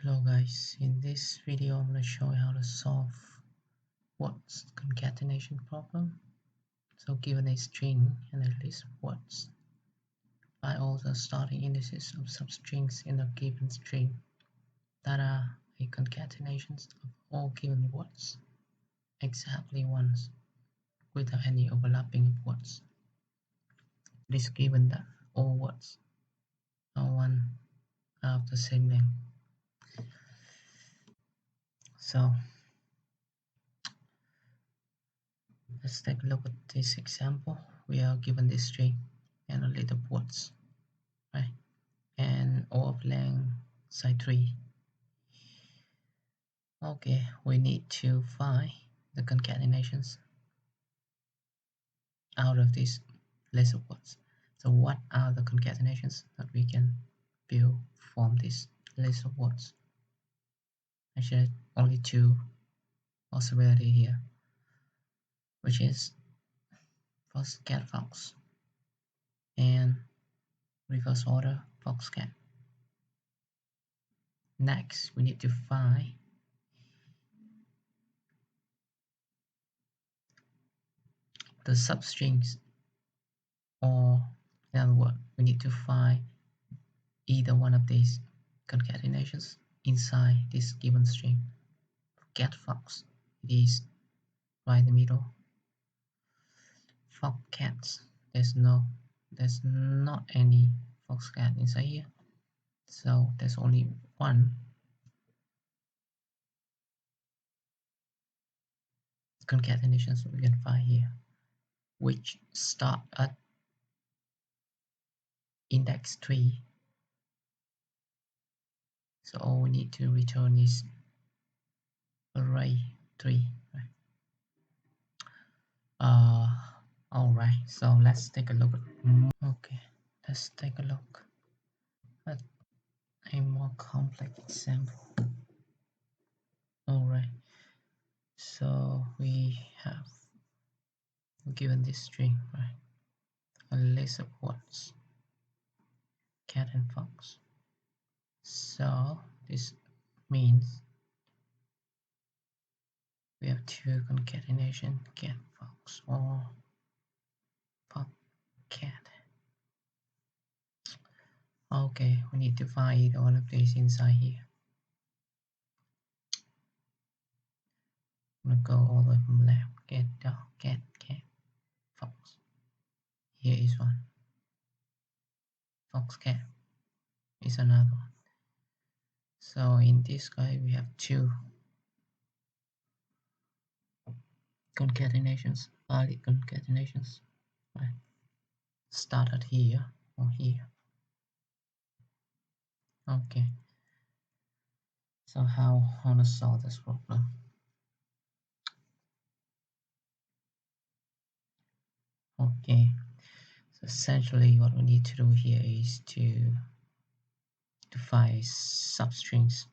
Hello guys, in this video I'm going to show you how to solve what's concatenation problem. So given a string and a list of words, by all the starting indices of substrings in a given string that are a concatenation of all given words exactly once without any overlapping of words. It is given that all words are one of the same name. So let's take a look at this example. We are given this string and a list of words, right? And all of length size 3. Okay, we need to find the concatenations out of this list of words. So what are the concatenations that we can build from this list of words? Actually, only two possibilities here, which is first cat fox and reverse order fox cat. Next, we need to find the substrings, or in other words, we need to find either one of these concatenations inside this given string. Cat fox, it is right in the middle. Fox cats, there's not any fox cat inside here, so there's only one concatenations we can find here, which start at index 3. So all we need to return is array 3, right? Alright, so let's take a look okay, let's take a look at a more complex example. Alright, so we have given this string, right, a list of words, cat and fox. So this means we have two concatenation, cat fox or fox cat. Okay, we need to find all of these inside here. I'm gonna go all the way from left. Cat, dog, cat, fox. Here is one. Fox, cat is another one. So in this guy we have two concatenations, valid concatenations, right? Started here or here. Okay. So how to solve this problem? Okay. So essentially what we need to do here is to find substrings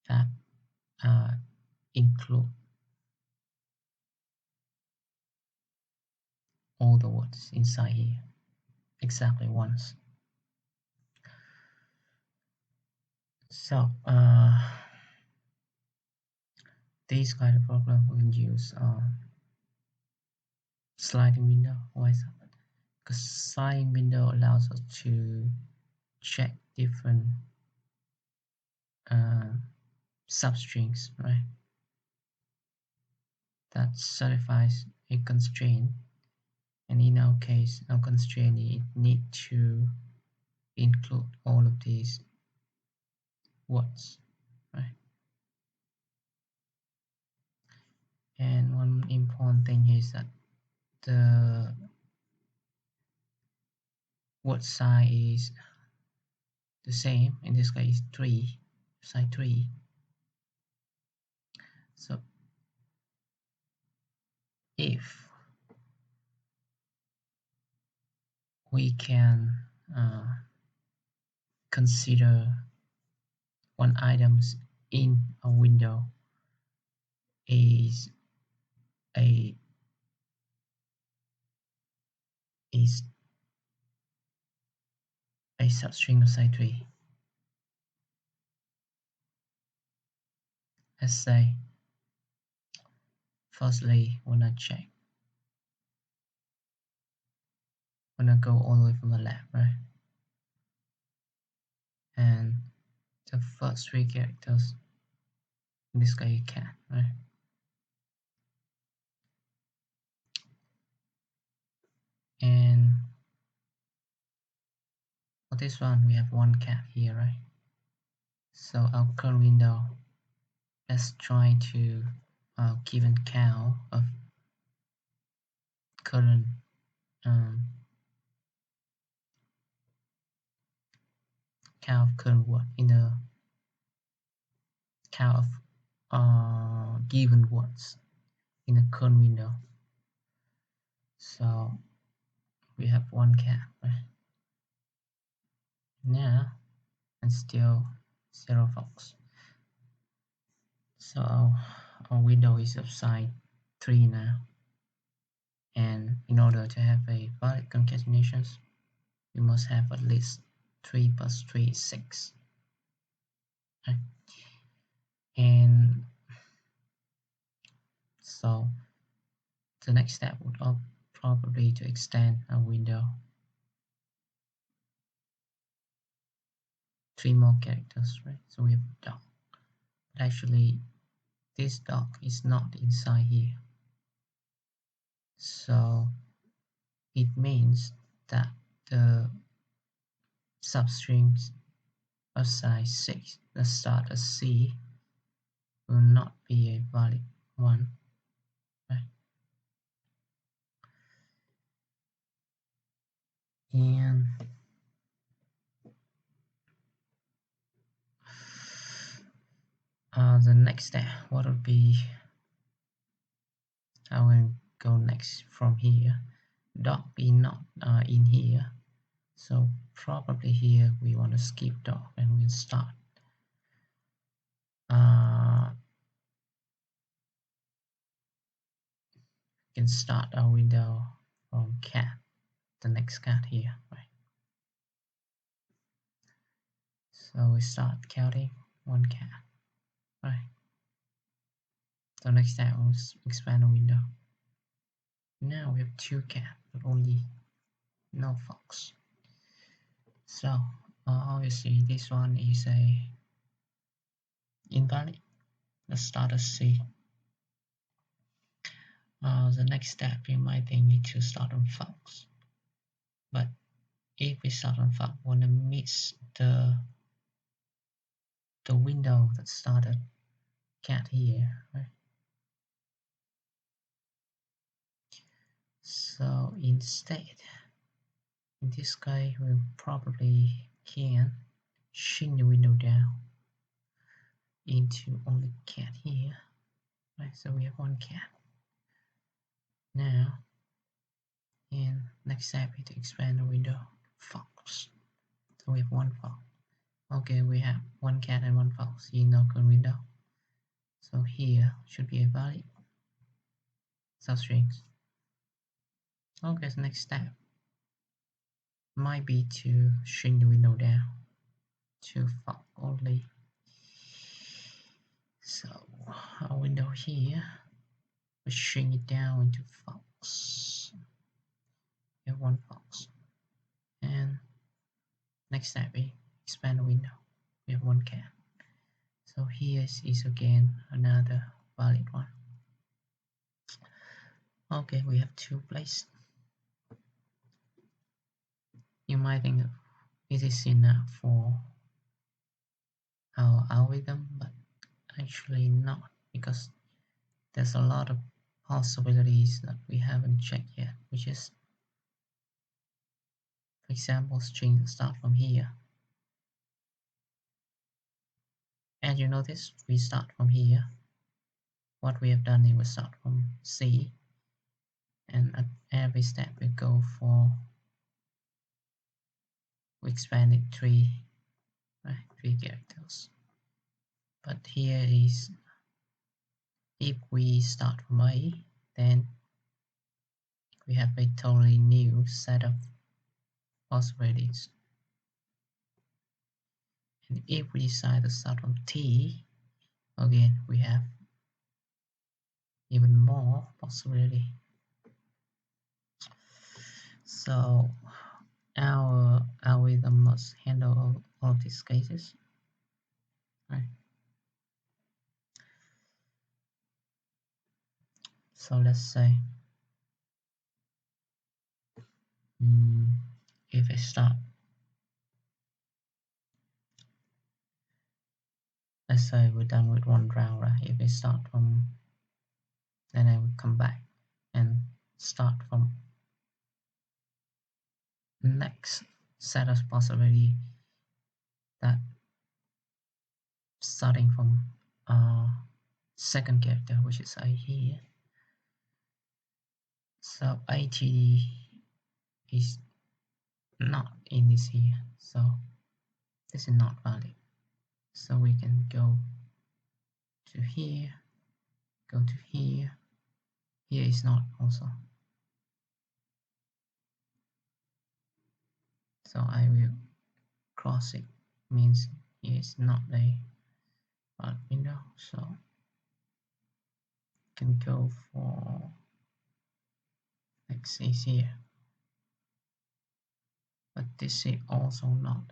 that include all the words inside here exactly once. So this kind of problem we can use sliding window. Why is that? Because sliding window allows us to check different substrings, right, that satisfies a constraint, and in our case our constraint need to include all of these words, right? And one important thing is that the word size is the same. In this case 3, size 3. So if we can consider one items in a window is a is a substring of size 3, let's say, firstly, wanna check, wanna go all the way from the left, right? And the first three characters, in this case, cat, right? And for this one, we have one cat here, right? So our current window, let's try to given count of current um, count of current word in the count of given words in the current window. So we have one cat, right? Now, and still 0 fox. So our window is upside 3 now. And in order to have a valid concatenations, we must have at least 3 plus 3 is 6. Right? And so the next step would probably to extend our window 3 more characters, right? So we have dog. But actually, this dog is not inside here. So it means that the substrings of size 6 that start as C will not be a valid one, right? And the next step, what would be, I will go next from here. Dog be not in here, so probably here we want to skip dog and we'll start. Can start our window from cat, the next cat here, right? So we start counting one cat, right? So next time we'll expand the window. Now we have 2 cat, but only no fox. So obviously this one is a invalid. Let's start as C. The next step you might think need to start on fox, but if we start on fox, we want to miss the window that started cat here, right? So instead, in this case, we probably can shrink the window down into only cat here, right? So we have one cat now, and next step is to expand the window fox. So we have one fox. Okay, we have one cat and one fox in our current window. So here should be a valid substrings. Okay, so next step might be to shrink the window down to fox only. So our window here, we shrink it down into fox. We have one fox. And next step we expand the window. We have one cat. So here is again another valid one. Okay, we have 2 places. You might think it is enough for our algorithm, but actually not, because there's a lot of possibilities that we haven't checked yet, which is, for example, string start from here. And you notice we start from here. What we have done is we start from C, and at every step we go for, we expand it 3, right? 3 characters. But here is, if we start from A, then we have a totally new set of possibilities. And if we decide to start from T, again we have even more possibility. So our algorithm must handle all of these cases, right? So let's say if I start, let's say we're done with one round, right? If I start from, then I will come back and start from next set of possibility, that starting from second character, which is I here. So ATD is not in this here, so this is not valid. So we can go to here, go to here. Here is not also. So I will cross it, means here is not a valid window. So can go for X is here, but this is also not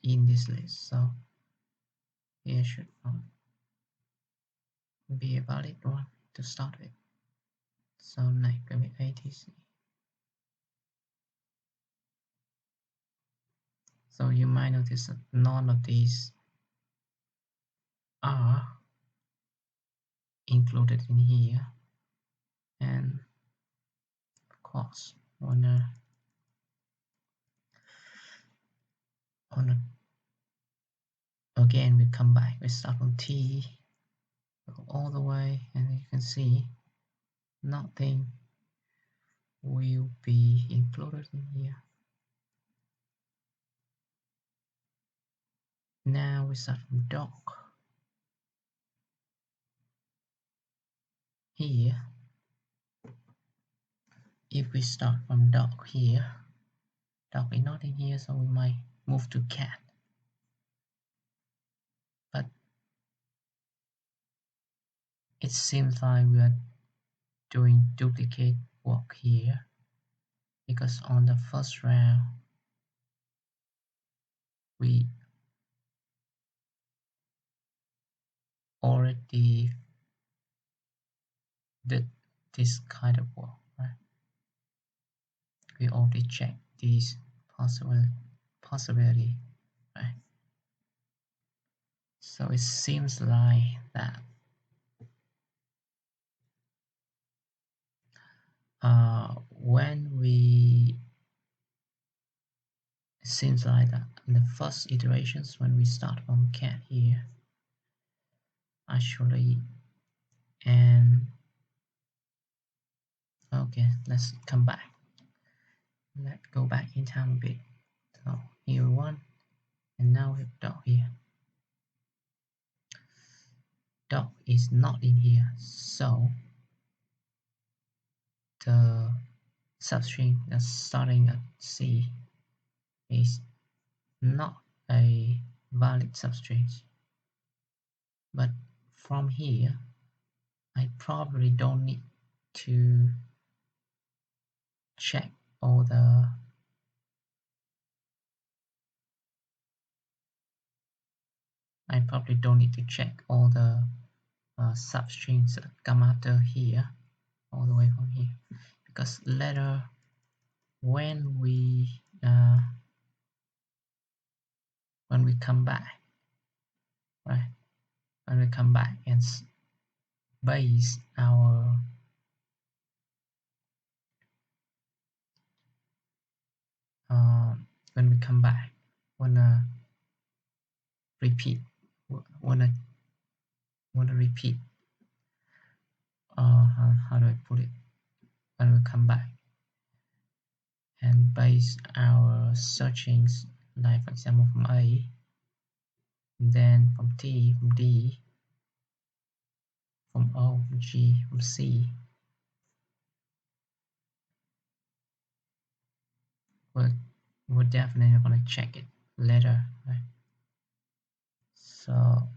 in this list. So here should not be a valid one to start with. So next will be ATC. So you might notice that none of these are included in here, and of course wanna again we come back, we start on T, go all the way, and you can see nothing will be included in here. Now we start from dock. Here, if we start from dock here, dock is not in here, so we might move to cat. But it seems like we are doing duplicate work here, because on the first round we already did this kind of work, right? We already checked these possibility, right? So it seems like that when we seems like that in the first iterations, when we start from cat here, actually, and okay, let's come back. Let's go back in time a bit. So here one, and now we have dot here. Dot is not in here, so the substring that's starting at C is not a valid substring. But from here, I probably don't need to check all the substrings that come after here, all the way from here, because later when we come back, right? When we come back and base our when we come back, wanna repeat, wanna repeat. How do I put it? When we come back and base our searchings, like for example from A, then from T, from D, from O, from G, from C, we're definitely gonna check it later, right? So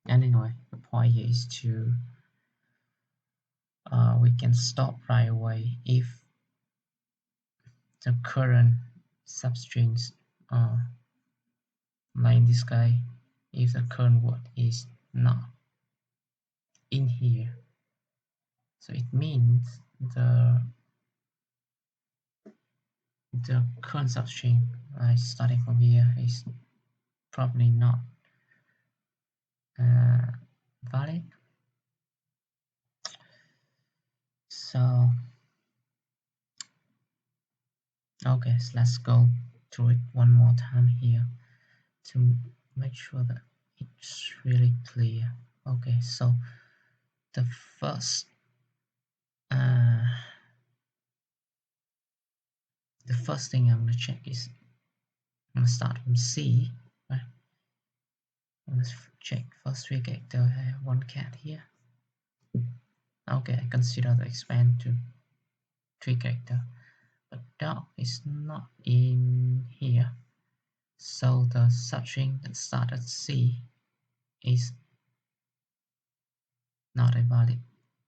anyway, the point here is to we can stop right away if the current substrings, like in this guy, if the current word is not in here, so it means the current substring, starting from here, is probably not valid. So okay, so let's go through it one more time here to make sure that it's really clear. Okay, so the first uh, the first thing I'm gonna check is I'm gonna start from C, right? Let's check first three character. I have one cat here. Okay, I consider the expand to three character, but dog is not in here, so the substring that starts at C is not a valid,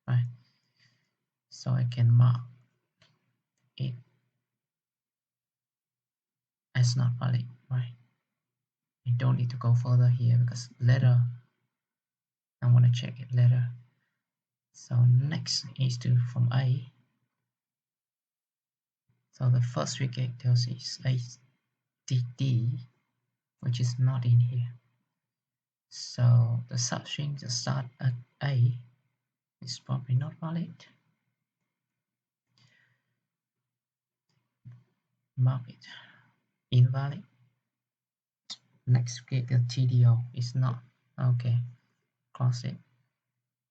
right? So I can mark it as not valid, right? I don't need to go further here because later I want to check it later. So next is to from A. So the first three characters is ADD, which is not in here. So the substring that start at A is probably not valid. Mark it invalid. Next character TDO is not. Okay, cross it.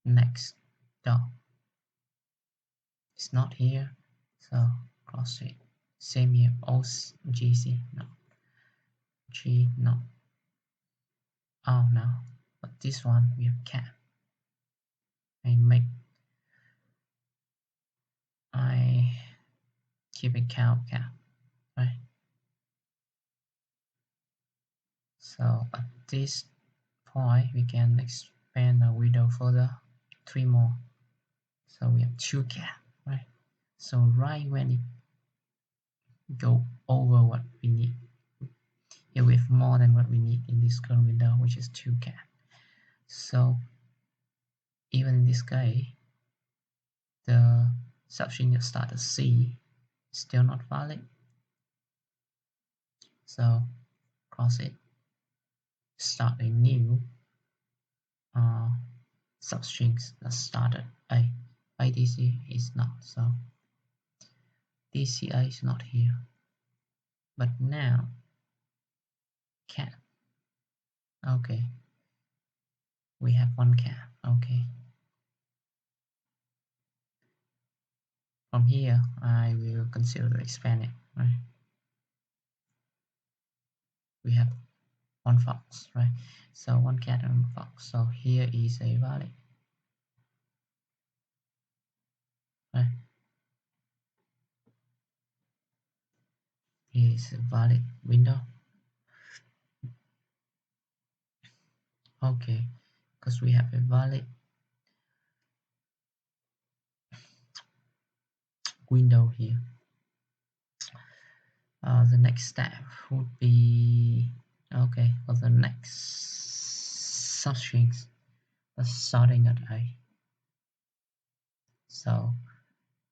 Next dot is not here, so cross it. Same here, OGC, no. G, no. Oh, no. But this one, we have cat. I keep it cow cat, right? So at this point, we can expand our window further, 3 more. So we have 2 cat, right? So right when it go over what we need, here we have more than what we need in this current window, which is 2 cat. So even in this case, the substring that starts at C is still not valid. So cross it, start a new substrings that started A. IDC is not, so DCA is not here. But now cat. Okay, we have one cat. Okay, from here I will consider to expand it, right? We have one fox, right? So one cat and one fox. So here is a valid, right? Here is a valid window. Okay, because we have a valid window here. The next step would be okay for the next substrings starting at A. So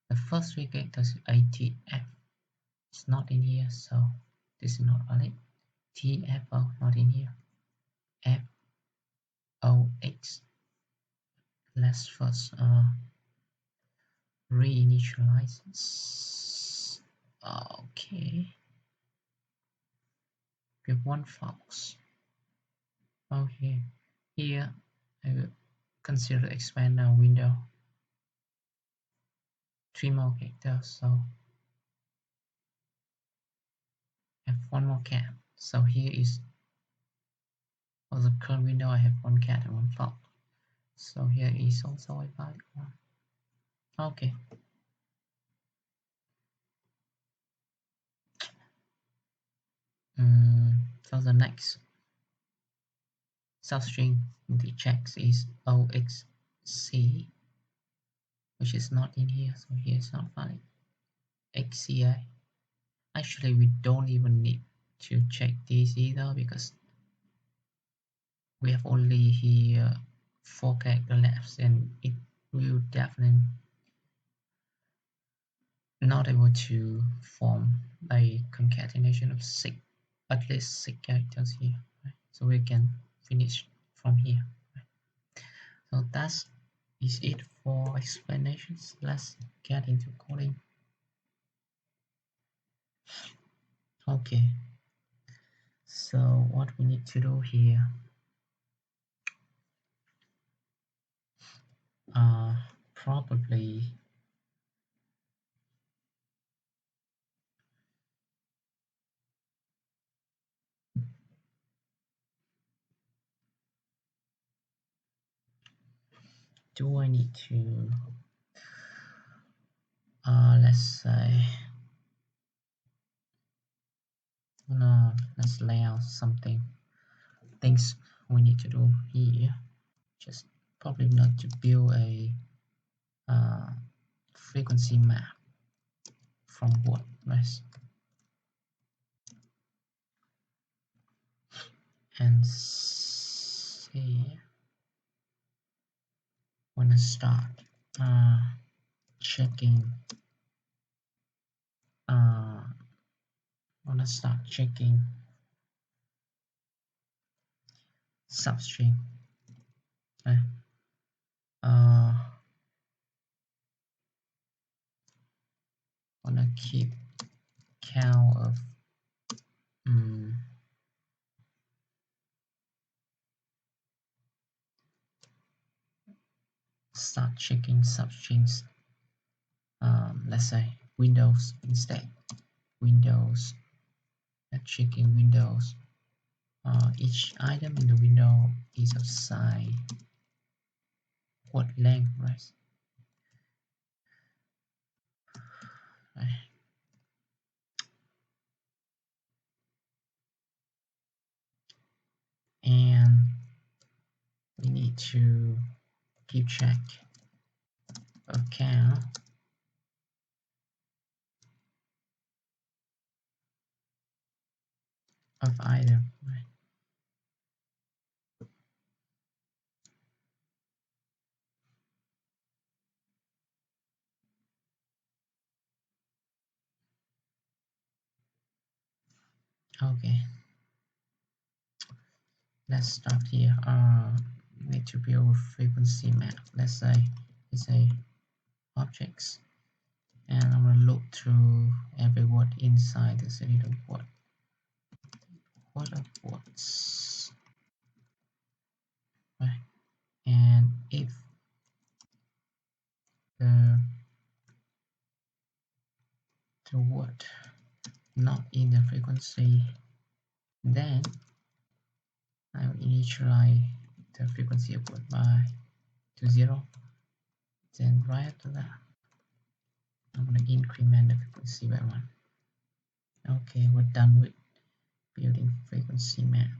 the first three characters ATF is not in here, so this is not valid. TFO not in here. FOX. Let's first reinitialize. Okay. We have one fox. Okay. Here I will consider expand our window. 3 more characters, so I have one more cat. So here is for the current window I have one cat and one fox. So here is also a valid one. Okay. So the next substring into checks is OXC, which is not in here, so here it's not valid. XCI. Actually, we don't even need to check this either because we have only here 4 character left, and it will definitely not able to form a concatenation of 6, at least 6 characters here, right? So we can finish from here, right? So that is it for explanations. Let's get into coding. Okay, so what we need to do here, probably do I need to let's say, no, let's lay out something, things we need to do here. Just probably not to build a frequency map from WordPress and see when I start checking when I start checking substring, uh, wanna keep count of start checking substrings, let's say Windows instead. Windows, checking Windows. Each item in the window is of size what length, right? And we need to keep track of count of item, right? Okay, let's start here. Need to build a frequency map. Let's say it's a objects, and I'm gonna look through every word inside the little word. What of words, right? And if the word not in the frequency, then I will initialize the frequency of word by to 0. Then right after that, I'm going to increment the frequency by 1. Okay, we're done with building frequency map.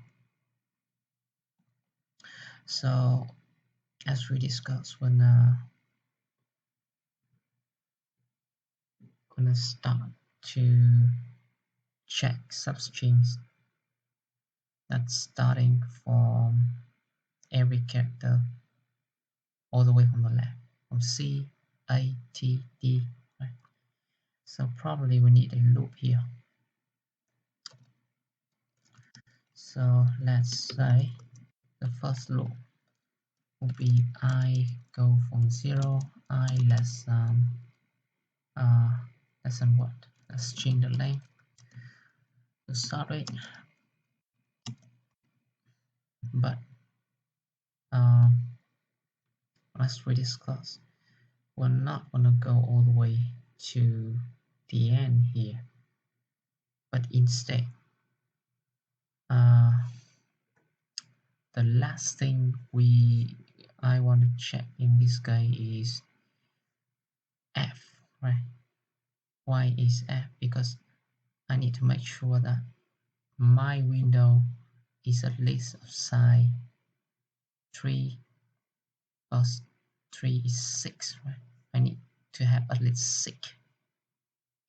So as we discussed, we're gonna start to check substrings that's starting from every character all the way from the left, from C, A, T, D, right? So probably we need a loop here. So let's say the first loop will be I go from 0, I less than what? Let's change the length to start with. But as we discussed, we're not gonna go all the way to the end here, but instead the last thing I want to check in this guy is F, right? Why is F? Because I need to make sure that my window is at least of size 3 plus 3 is 6, right? I need to have at least 6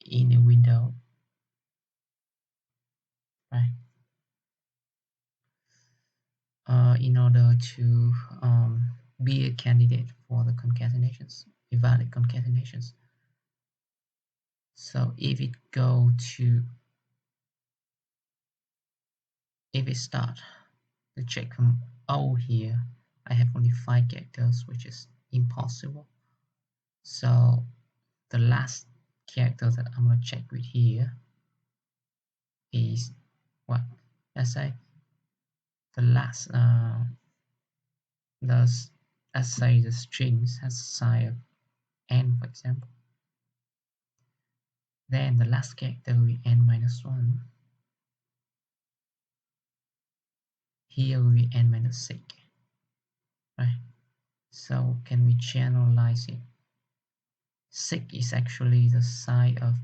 in a window, right? In order to be a candidate for the concatenations, a valid concatenations. So if it start to check from O here, I have only 5 characters, which is impossible. So the last character that I'm gonna check with here is what? Let's say the last let's say the strings has a size of n, for example. Then the last character will be n minus 1. Here will be n minus 6. Right? So can we generalize it? 6 is actually the size of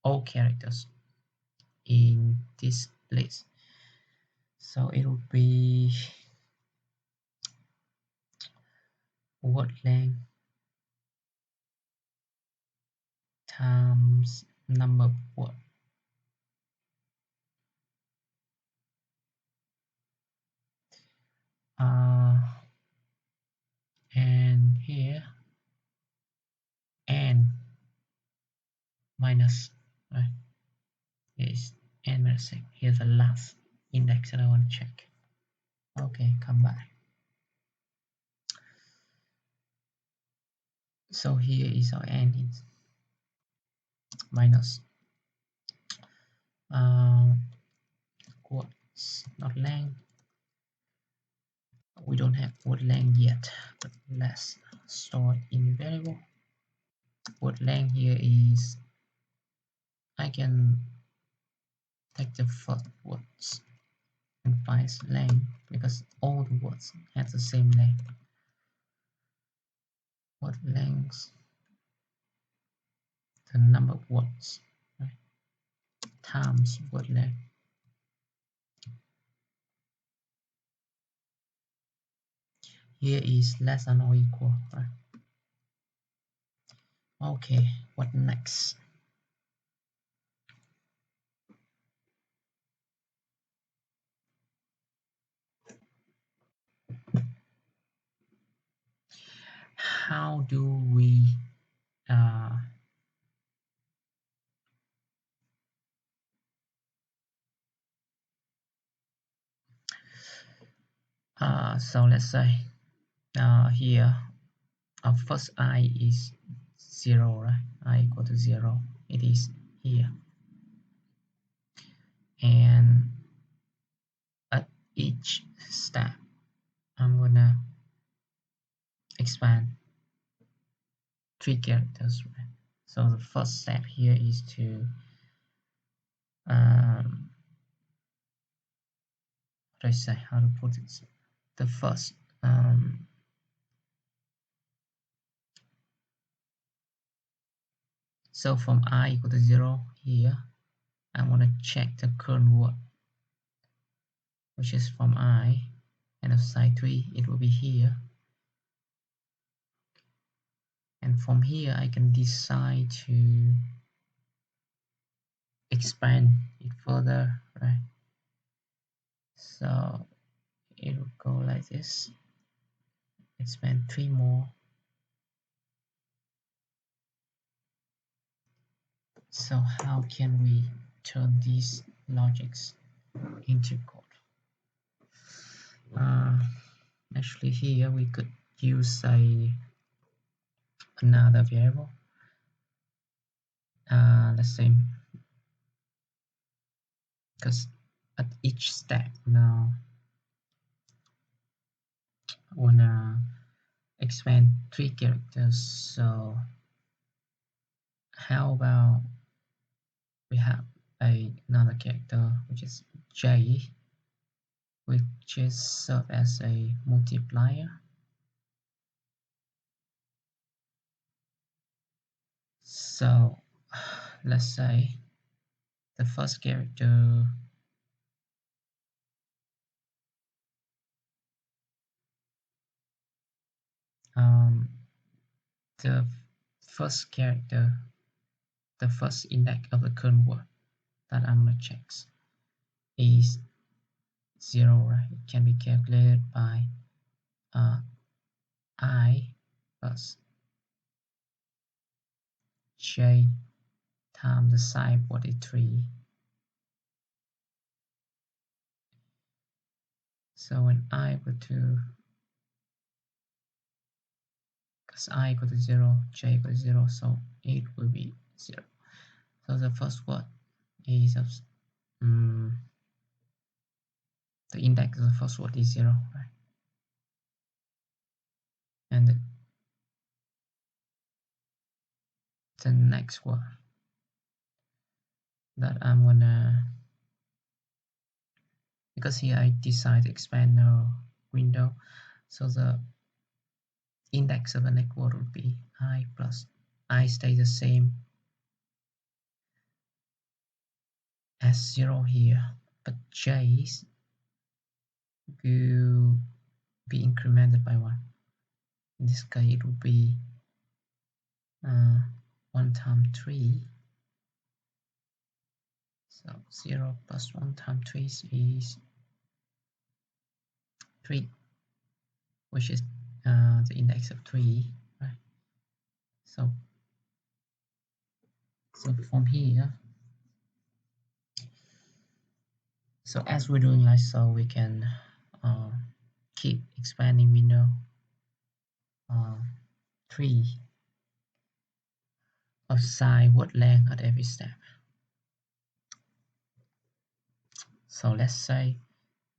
all characters in this list. So it will be word length times number of words. And here n minus, right, is n minus 6. Here's the last index that I want to check. Okay, come back. So here is our n is minus quotes, not length. We don't have word length yet, but let's store it in variable. Word length here is, I can take the first words and find length because all the words have the same length. Word length, the number of words, right, times word length. Here is less than or equal, right? Okay, what next? How do we so let's say here our first I is 0, right? I equal to 0. It is here. And at each step, I'm gonna expand 3 characters, right? So the first step here is to what I say, how to put it? The first so from I equal to 0 here, I want to check the current word, which is from I, and of size 3 it will be here. And from here I can decide to expand it further, right? So it will go like this, expand 3 more. So how can we turn these logics into code? Actually here we could use another variable. Let's say, because at each step now I wanna expand 3 characters, so how about we have another character which is J, which is serve as a multiplier. So let's say the first character um, the first character, the first index of the current word that I'm gonna check is 0, right? It can be calculated by uh, I plus j times the size 43. So when I equal to, because I equal to 0, j equal to 0, so it will be 0. So the first word is the index of the first word is 0, right? And the next word that I'm gonna, because here I decide to expand the window, so the index of the next word would be I plus I stays the same as 0 here, but j's will be incremented by 1. In this case it will be 1 times 3, so 0 plus 1 times 3 is 3, which is the index of 3, right? So from here, so as we're doing like so, we can uh, keep expanding window 3 of size word length at every step. So let's say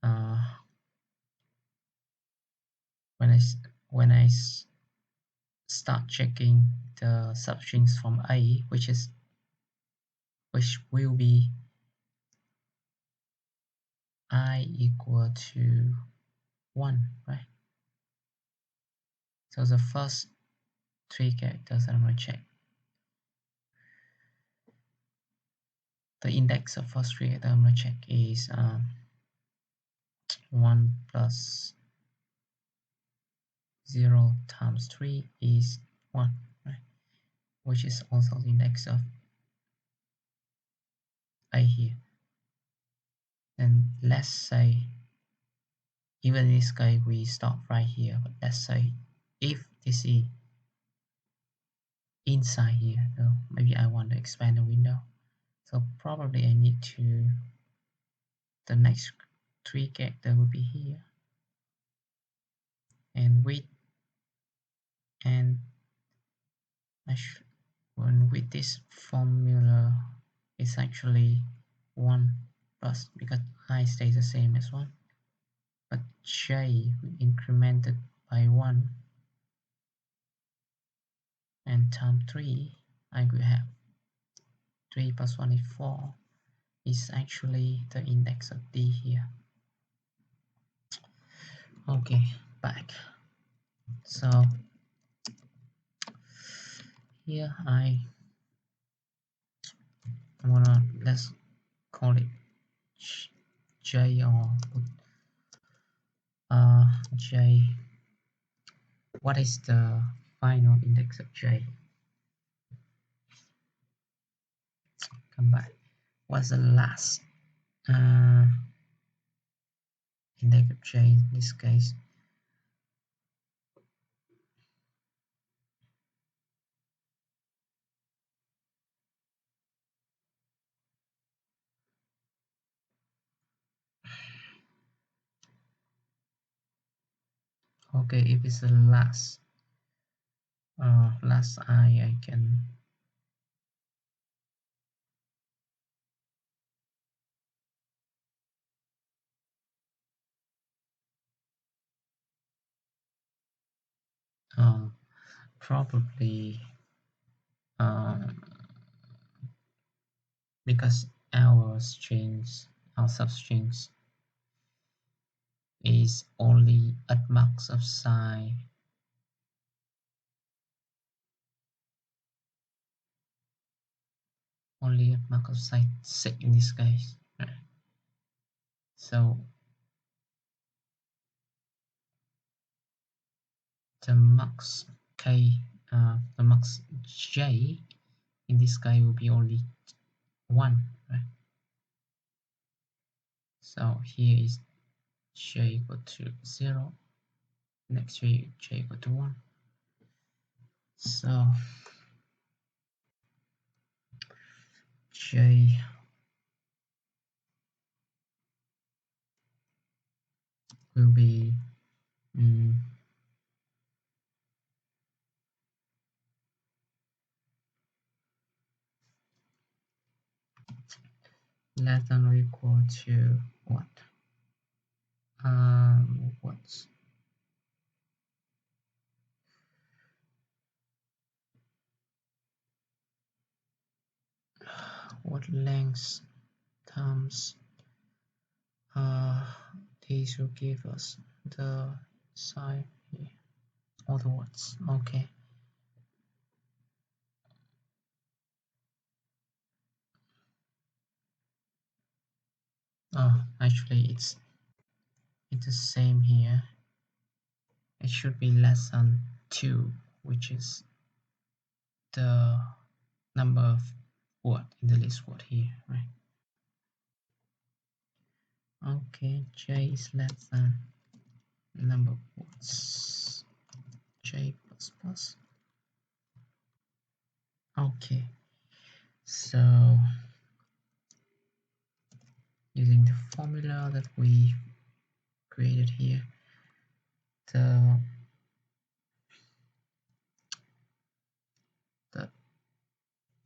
uh, when I start checking the substrings from A, which will be I equal to 1, right? So the first 3 characters that I'm going to check, the index of first 3 characters I'm going to check is 1 plus 0 times 3 is 1, right? Which is also the index of A here. And let's say, even in this case, we stop right here, but let's say if this is inside here, so maybe I want to expand the window. So probably I need to, the next 3 character will be here, and width, and when with this formula it's actually 1 plus, because I stays the same as 1, but j incremented by 1, and times 3, I will have 3 plus 1 is 4, is actually the index of D here. Okay, back. So here I'm gonna, let's call it J, or J. What is the final index of J? Come back. What's the last index of J in this case? Okay, if it's the last I can, probably because our substrings is only at max of size only at max of size 6 in this case, right? So the max k, the max j in this guy will be only 1, right? So here is j equal to 0, next j equal to 1. So j will be less than or equal to what? What's what length times these will give us the side here, all the words. Okay. Oh, actually it's the same here. It should be less than 2, which is the number of word in the list word here, right? Okay, j is less than number of words, j plus plus. Okay, so using the formula that we created here, the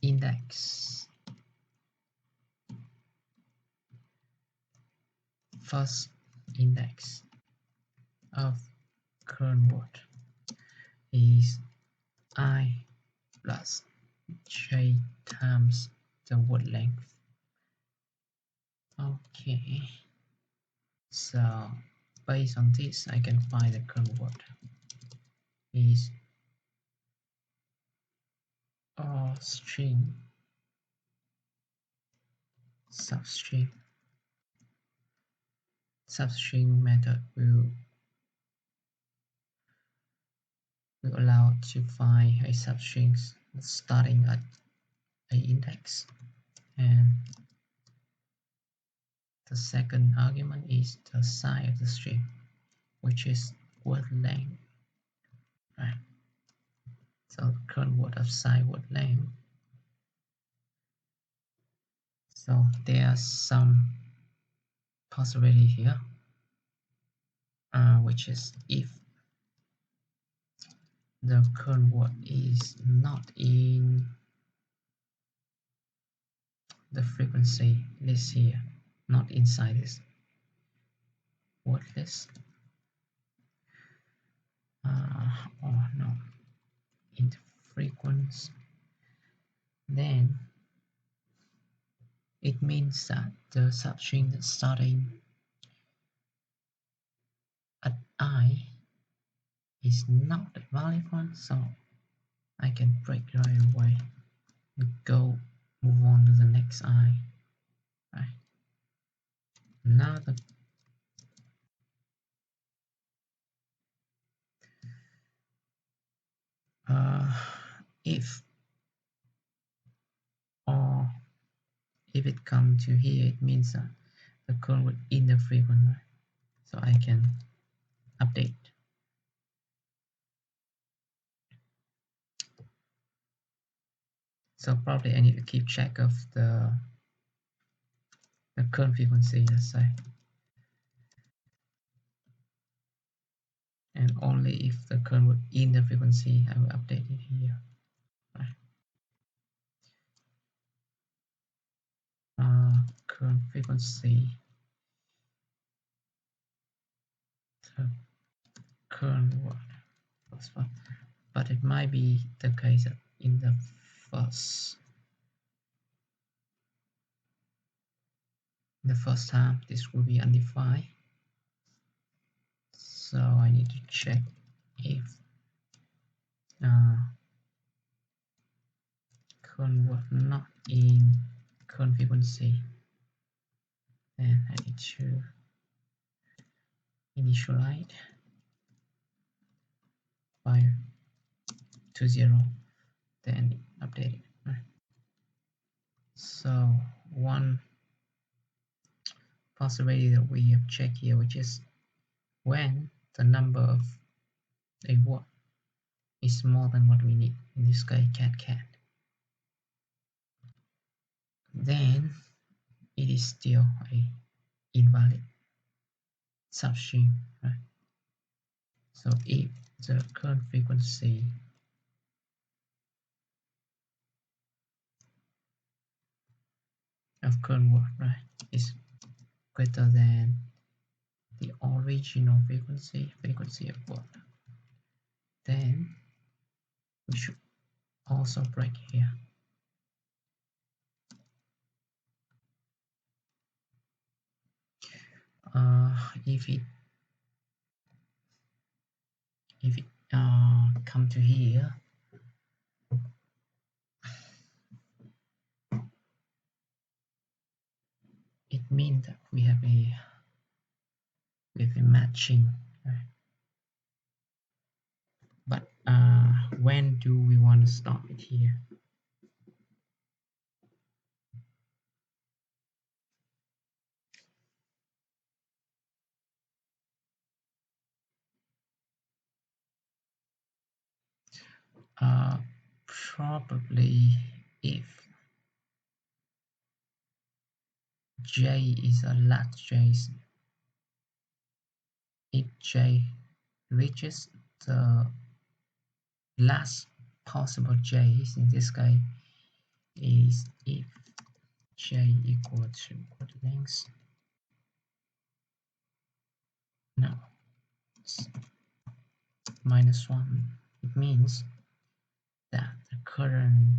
index, first index of current word is I plus j times the word length. Okay, so based on this I can find the current word is string substring. Substring method will allow to find a substring starting at a index, and the second argument is the size of the string, which is word length, right? So current word of size word length. So there are some possibility here, which is if the current word is not in the frequency list here, not inside this word list, or no, in the frequency, then it means that the substring starting at I is not a valid one, so I can break right away and move on to the next I. Right. Now if or if it comes to here, it means that the current word in the frequent, right? So I can update. So probably I need to keep track of the current frequency, let's say, and only if the current word in the frequency I will update it here. Right. Current frequency, so current word first one, but it might be the case that in the first time this will be undefined, so I need to check if current word not in current frequency, then I need to initialize 520, then update it. Right. So one possibility that we have checked here, which is when the number of a word is more than what we need, in this case cat, then it is still a invalid substring, right? So if the current frequency of current word, right, is greater than the original frequency of word, then we should also break here. If it come to here, it means that we have a matching, right? But when do we want to stop it here? Probably if j is a last j, if j reaches the last possible j's, in this case is if j equal to what length? No, it's -1. It means that the current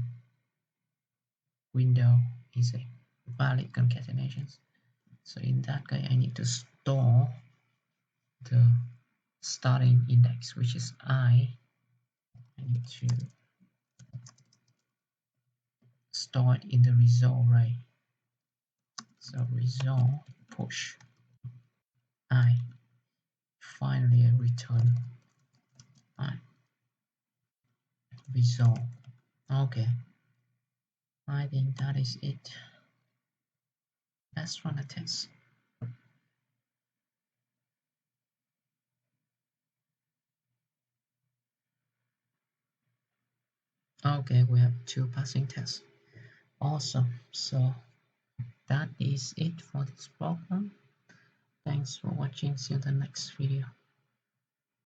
window is a valid concatenation. So in that case, I need to store the starting index, which is I need to store it in the result, right? So result push I, finally I return I result. Okay, I think that is it. Let's run a test. Okay, we have 2 passing tests. Awesome. So that is it for this problem. Thanks for watching. See you in the next video.